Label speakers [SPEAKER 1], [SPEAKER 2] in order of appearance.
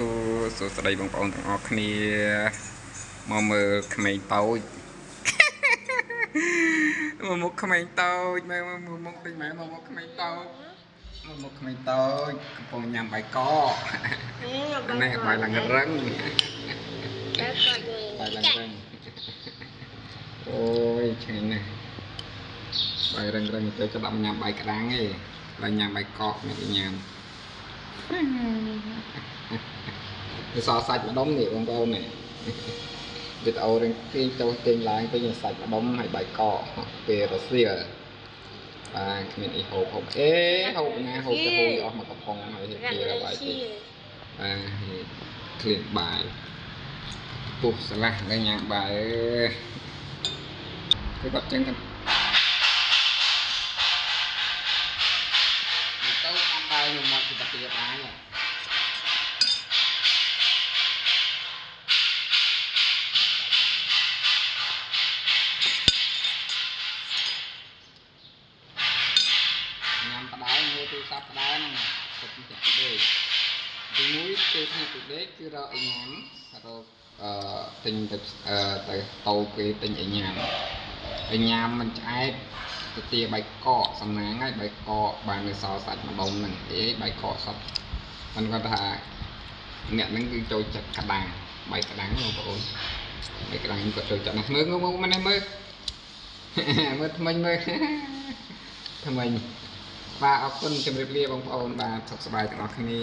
[SPEAKER 1] ស្ដីបងប្អូនទាំងអស់គ្នាមកមើលក្មេងតូចមកមុខក្មេងតូចមើលមុខតិចមែនមកមុខក្មេងតូចមកមុខក្មេងតូចកំពុងញ៉ាំបាយកកនេះបាយឡើងរឹងបាយឡើងរឹងអូយឆ្ងាញ់ណាស់បាយរឹងទៅក្តាប់ញ៉ាំបាយក្តាំងឯងហើយញ៉ាំបាយកកនេះញ៉ាំវាសសាច់ម្ដុំនេះបងប្អូននេះវីដេអូរៀងពីចូលទិញឡើងទៅយើងសាច់ម្ដុំហើយបាយកកពេលរសៀលបាទគ្មានអីហូបហូបអេហូបណាហូបទៅហូបអស់មកកំប៉ុងហើយពេលបាយតិចបាទឃ្លៀនបាយពុះស្រឡះដល់ញ៉ាំបាយអើយគាត់ចឹងទៅញ៉ាំបាយខ្ញុំមកទៅទៀតបាយញ៉ាំបដៅមើលទូរស័ព្ទបដៅហ្នឹងទៅទីដេកទីមួយគឺថ្ងៃទីដេកគឺរកអីញ៉ាំរកទិញទៅទៅតូគេទិញអីញ៉ាំមិនឆ្អែតទៅទាបាយកកសំណាងហើយបាយកកបាននៅសល់សាច់ម្ដុំហ្នឹងអេបាយកកសុទ្ធមិនគាត់ថាអ្នកហ្នឹងគឺចូលចិត្តក្តាំងបាយក្តាំងបងប្អូនបាយក្តាំងគាត់ចូលចិត្តណាស់មើលមកនេះមើលមើលថ្មិញមើលថ្មិញបាទអរគុណជម្រាបលាបងប្អូនបាទសុខសប្បាយទាំងអស់គ្នា